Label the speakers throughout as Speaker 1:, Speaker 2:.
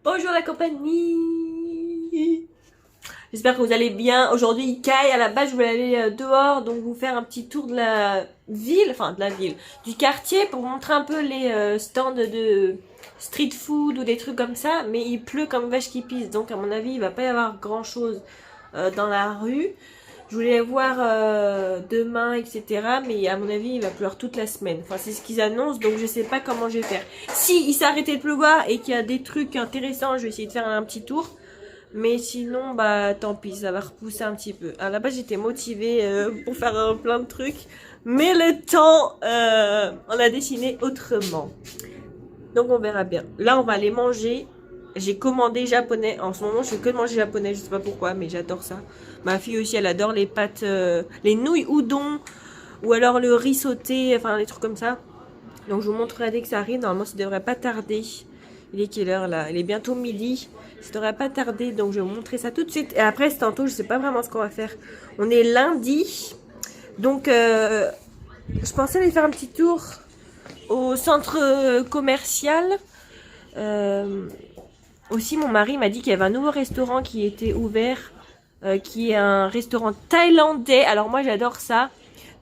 Speaker 1: Bonjour la compagnie. J'espère que vous allez bien. Aujourd'hui il caille, à la base je voulais aller dehors, donc vous faire un petit tour de la ville, du quartier pour vous montrer un peu les stands de street food ou des trucs comme ça, mais il pleut comme vache qui pisse, donc à mon avis il va pas y avoir grand chose dans la rue. Je voulais voir demain, etc. Mais à mon avis, il va pleuvoir toute la semaine. Enfin, c'est ce qu'ils annoncent, donc je sais pas comment je vais faire. Si il s'est arrêté de pleuvoir et qu'il y a des trucs intéressants, je vais essayer de faire un petit tour. Mais sinon, bah tant pis, ça va repousser un petit peu. À la base, j'étais motivée pour faire plein de trucs. Mais le temps, on a dessiné autrement. Donc on verra bien. Là, on va aller manger. J'ai commandé japonais. En ce moment, je fais que de manger japonais. Je sais pas pourquoi, mais j'adore ça. Ma fille aussi, elle adore les pâtes, les nouilles udon, ou alors le riz sauté, enfin des trucs comme ça. Donc je vous montrerai dès que ça arrive. Normalement, ça devrait pas tarder. Il est quelle heure là? Il est bientôt midi. Ça devrait pas tarder, donc je vais vous montrer ça tout de suite. Et après, c'est tantôt, je sais pas vraiment ce qu'on va faire. On est lundi, donc je pensais aller faire un petit tour au centre commercial. Aussi, mon mari m'a dit qu'il y avait un nouveau restaurant qui était ouvert, qui est un restaurant thaïlandais. Alors moi, j'adore ça.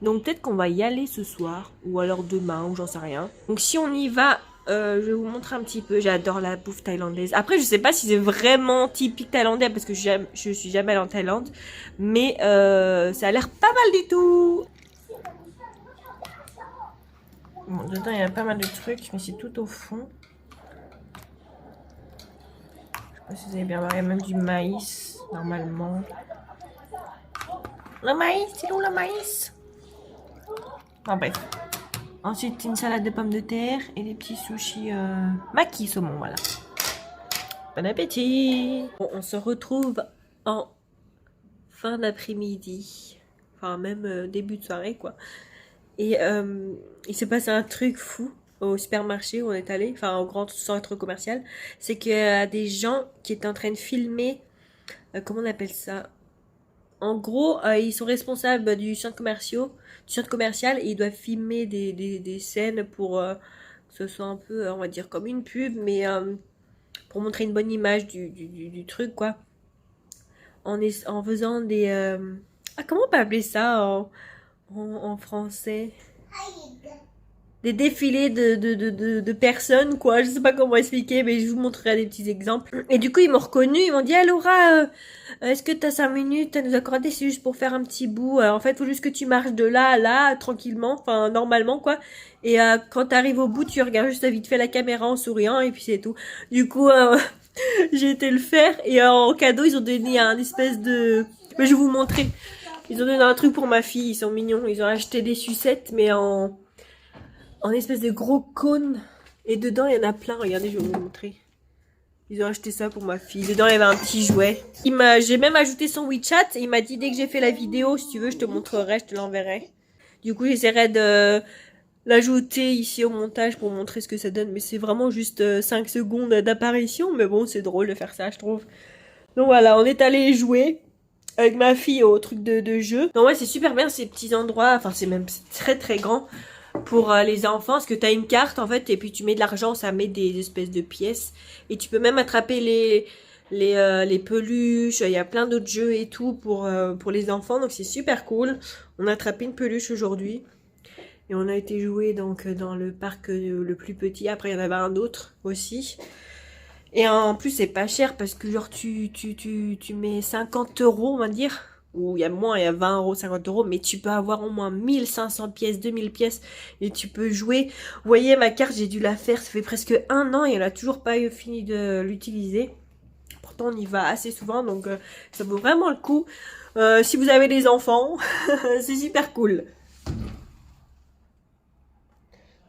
Speaker 1: Donc peut-être qu'on va y aller ce soir, ou alors demain, ou j'en sais rien. Donc si on y va, je vais vous montrer un petit peu. J'adore la bouffe thaïlandaise. Après, je sais pas si c'est vraiment typique thaïlandais, parce que je suis jamais allée en Thaïlande. Mais ça a l'air pas mal du tout. Bon, dedans, il y a pas mal de trucs, mais c'est tout au fond. Je sais pas si vous avez bien voir, il y a même du maïs, normalement. Le maïs, c'est où le maïs? Bon, bref. Ensuite, une salade de pommes de terre et des petits sushis maki saumon, voilà. Bon appétit! Bon, on se retrouve en fin d'après-midi. Enfin, même début de soirée, quoi. Et il s'est passé un truc fou au supermarché où on est allé, enfin au grand centre commercial. C'est qu'il y a des gens qui étaient en train de filmer, comment on appelle ça? En gros, ils sont responsables du centre commercial et ils doivent filmer des scènes pour que ce soit un peu, on va dire, comme une pub, mais pour montrer une bonne image du truc, quoi. En faisant des... comment on peut appeler ça en français? Des défilés de personnes, quoi. Je sais pas comment expliquer, mais je vous montrerai des petits exemples. Et du coup, ils m'ont reconnu, ils m'ont dit, ah Laura, est-ce que t'as 5 minutes à nous accorder? C'est juste pour faire un petit bout. En fait, faut juste que tu marches de là à là, tranquillement, enfin, normalement, quoi. Et quand t'arrives au bout, tu regardes juste vite fait la caméra en souriant, et puis c'est tout. Du coup, j'ai été le faire, et en cadeau, ils ont donné un espèce de... Mais je vais vous montrer. Ils ont donné un truc pour ma fille, ils sont mignons. Ils ont acheté des sucettes, mais en espèce de gros cône. Et dedans, il y en a plein. Regardez, je vais vous montrer. Ils ont acheté ça pour ma fille. Dedans, il y avait un petit jouet. J'ai même ajouté son WeChat. Et il m'a dit, dès que j'ai fait la vidéo, si tu veux, je te montrerai, je te l'enverrai. Du coup, j'essaierai de l'ajouter ici au montage pour montrer ce que ça donne. Mais c'est vraiment juste 5 secondes d'apparition. Mais bon, c'est drôle de faire ça, je trouve. Donc voilà, on est allé jouer avec ma fille au truc de jeu. Donc ouais, c'est super bien ces petits endroits. Enfin, c'est très très grand. Pour les enfants, parce que tu as une carte en fait, et puis tu mets de l'argent, ça met des espèces de pièces, et tu peux même attraper les peluches, il y a plein d'autres jeux et tout pour les enfants, donc c'est super cool. On a attrapé une peluche aujourd'hui, et on a été jouer donc dans le parc le plus petit, après il y en avait un autre aussi. Et en plus c'est pas cher, parce que genre tu mets 50 €, on va dire, ou il y a moins, il y a 20 €, 50 €, mais tu peux avoir au moins 1500 pièces, 2000 pièces, et tu peux jouer. Vous voyez, ma carte, j'ai dû la faire, ça fait presque 1 an, et elle a toujours pas fini de l'utiliser. Pourtant, on y va assez souvent, donc ça vaut vraiment le coup. Si vous avez des enfants, c'est super cool.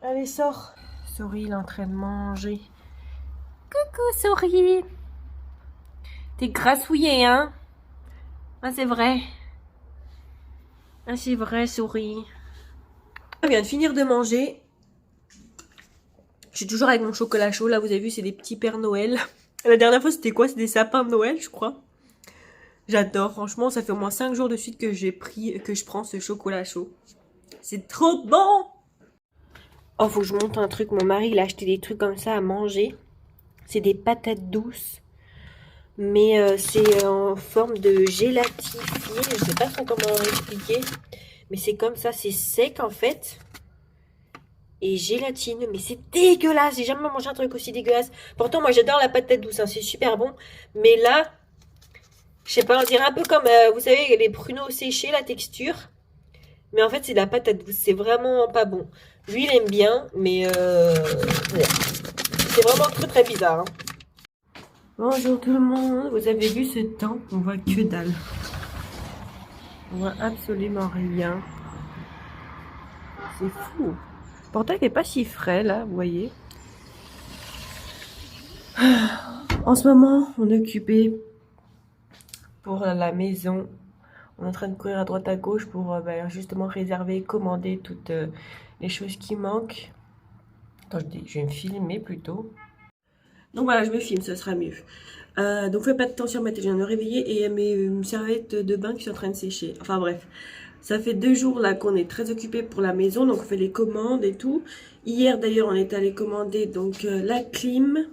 Speaker 1: Allez, sors. Souris, il est en train de manger. Coucou, souris. T'es grassouillée, hein? Ah, c'est vrai. Ah, c'est vrai, souris. Je viens de finir de manger. Je suis toujours avec mon chocolat chaud. Là, vous avez vu, c'est des petits Pères Noël. La dernière fois, c'était quoi? C'était des sapins de Noël, je crois. J'adore. Franchement, ça fait au moins 5 jours de suite que je prends ce chocolat chaud. C'est trop bon! Oh, faut que je monte un truc. Mon mari, il a acheté des trucs comme ça à manger. C'est des patates douces. Mais c'est en forme de gélatifié. Je sais pas trop comment expliquer. Mais c'est comme ça, c'est sec en fait. Et gélatine, mais c'est dégueulasse. J'ai jamais mangé un truc aussi dégueulasse. Pourtant, moi j'adore la patate douce, hein, c'est super bon. Mais là, je sais pas, on dirait un peu comme, vous savez, les pruneaux séchés, la texture. Mais en fait, c'est de la patate douce. C'est vraiment pas bon. Lui, il aime bien, mais ouais. C'est vraiment très très bizarre. Hein. Bonjour tout le monde. Vous avez vu ce temps? On voit que dalle. On voit absolument rien. C'est fou. Pourtant, il n'est pas si frais là, vous voyez. En ce moment, on est occupé pour la maison. On est en train de courir à droite à gauche pour justement réserver, commander toutes les choses qui manquent. Attends, je vais me filmer plutôt. Donc voilà, je me filme, ça sera mieux. Donc faites pas de temps sur ma tête, je viens de me réveiller et mes serviettes de bain qui sont en train de sécher. Enfin bref, ça fait 2 jours là qu'on est très occupé pour la maison, donc on fait les commandes et tout. Hier d'ailleurs on est allé commander donc la clim,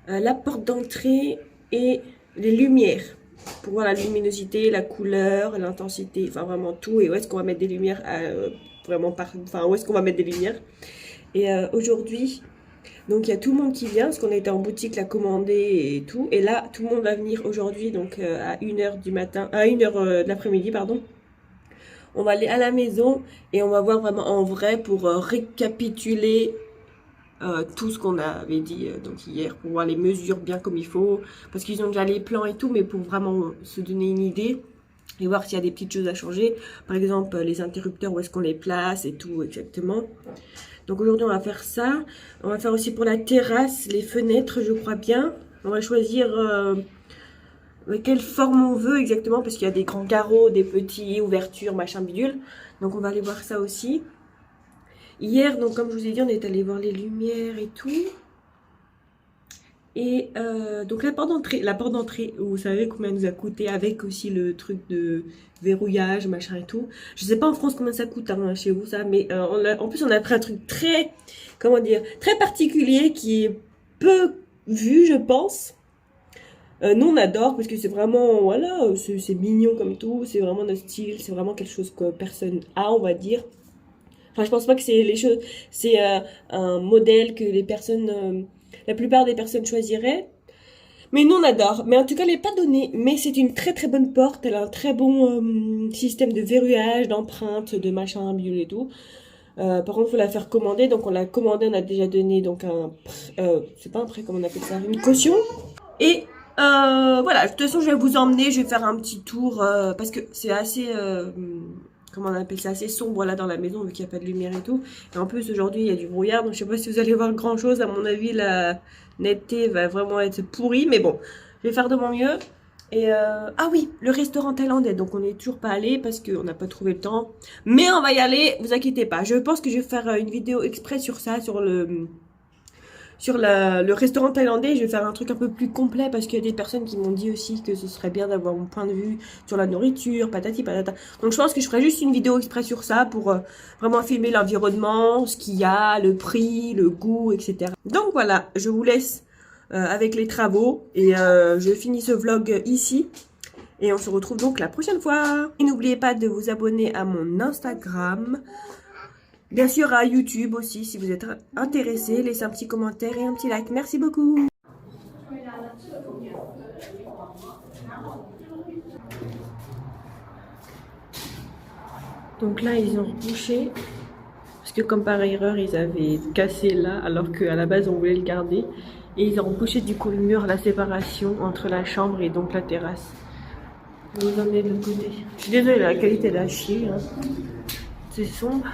Speaker 1: la porte d'entrée et les lumières. Pour voir la luminosité, la couleur, l'intensité, enfin vraiment tout. Et où est-ce qu'on va mettre des lumières, enfin où est-ce qu'on va mettre des lumières. Et aujourd'hui... Donc il y a tout le monde qui vient, parce qu'on était en boutique la commander et tout. Et là, tout le monde va venir aujourd'hui, donc à 1h du matin, à 1h de l'après-midi, pardon. On va aller à la maison et on va voir vraiment en vrai pour récapituler tout ce qu'on avait dit donc hier, pour voir les mesures bien comme il faut. Parce qu'ils ont déjà les plans et tout, mais pour vraiment se donner une idée et voir s'il y a des petites choses à changer. Par exemple, les interrupteurs, où est-ce qu'on les place et tout exactement. Donc aujourd'hui, on va faire ça. On va faire aussi pour la terrasse, les fenêtres, je crois bien. On va choisir quelle forme on veut exactement, parce qu'il y a des grands carreaux, des petits ouvertures, machin bidule. Donc on va aller voir ça aussi. Hier, donc comme je vous ai dit, on est allé voir les lumières et tout. Et donc la porte d'entrée, vous savez combien elle nous a coûté, avec aussi le truc de verrouillage, machin et tout. Je sais pas en France combien ça coûte hein, chez vous ça, mais en plus on a pris un truc très, comment dire, très particulier qui est peu vu je pense. Nous on adore parce que c'est vraiment, voilà, c'est mignon comme tout, c'est vraiment notre style, c'est vraiment quelque chose que personne a on va dire. Enfin je pense pas que c'est les choses, c'est un modèle que les personnes... la plupart des personnes choisiraient. Mais nous, on adore. Mais en tout cas, elle n'est pas donnée. Mais c'est une très très bonne porte. Elle a un très bon système de verrouillage, d'empreinte, de machin, bidule et tout. Par contre, il faut la faire commander. Donc, on l'a commandé. On a déjà donné donc c'est pas un prêt, comment on appelle ça? Une caution. Et voilà. De toute façon, je vais vous emmener. Je vais faire un petit tour. Parce que c'est assez... comment on appelle ça, assez sombre là dans la maison vu qu'il n'y a pas de lumière et tout. Et en plus aujourd'hui il y a du brouillard, donc je sais pas si vous allez voir grand chose. À mon avis la netteté va vraiment être pourrie, mais bon, je vais faire de mon mieux. Et ah oui, le restaurant thaïlandais, donc on n'est toujours pas allé parce qu'on n'a pas trouvé le temps. Mais on va y aller, vous inquiétez pas. Je pense que je vais faire une vidéo exprès sur ça, sur le restaurant thaïlandais. Je vais faire un truc un peu plus complet parce qu'il y a des personnes qui m'ont dit aussi que ce serait bien d'avoir mon point de vue sur la nourriture, patati patata. Donc je pense que je ferai juste une vidéo exprès sur ça pour vraiment filmer l'environnement, ce qu'il y a, le prix, le goût, etc. Donc voilà, je vous laisse avec les travaux et je finis ce vlog ici. Et on se retrouve donc la prochaine fois. Et n'oubliez pas de vous abonner à mon Instagram. Bien sûr à YouTube aussi, si vous êtes intéressé, laissez un petit commentaire et un petit like. Merci beaucoup. Donc là, ils ont rebouché. Parce que comme par erreur, ils avaient cassé là, alors qu'à la base, on voulait le garder. Et ils ont rebouché du coup le mur, la séparation entre la chambre et donc la terrasse. Je vais vous emmener de l'autre côté. Je suis désolée, la qualité est à chier. Hein. C'est sombre.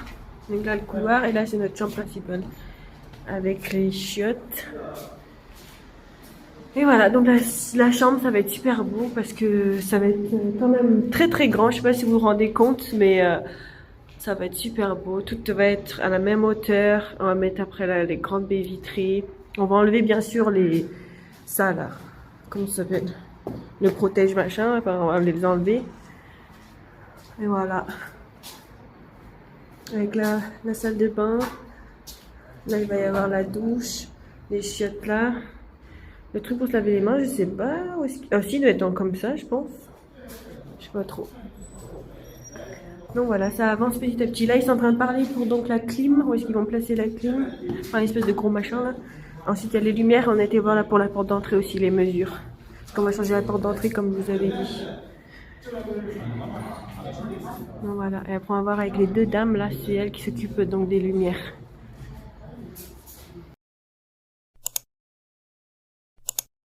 Speaker 1: Donc là le couloir et là c'est notre chambre principale avec les chiottes. Et voilà, donc la chambre ça va être super beau parce que ça va être quand même très très grand. Je sais pas si vous vous rendez compte, mais ça va être super beau. Tout va être à la même hauteur. On va mettre après là, les grandes baies vitrées. On va enlever bien sûr ça là, comment ça s'appelle, le protège machin. Enfin on va les enlever. Et voilà. Avec la salle de bain. Là, il va y avoir la douche, les chiottes là. Le truc pour se laver les mains, je sais pas. Ah, si, il doit être comme ça, je pense. Je sais pas trop. Donc voilà, ça avance petit à petit. Là, ils sont en train de parler pour donc la clim. Où est-ce qu'ils vont placer la clim? Enfin, une espèce de gros machin là. Ensuite, il y a les lumières. On était voir là pour la porte d'entrée aussi, les mesures. Parce qu'on va changer la porte d'entrée comme vous avez dit. Donc voilà, et après on va voir avec les deux dames là, c'est elles qui s'occupent donc des lumières.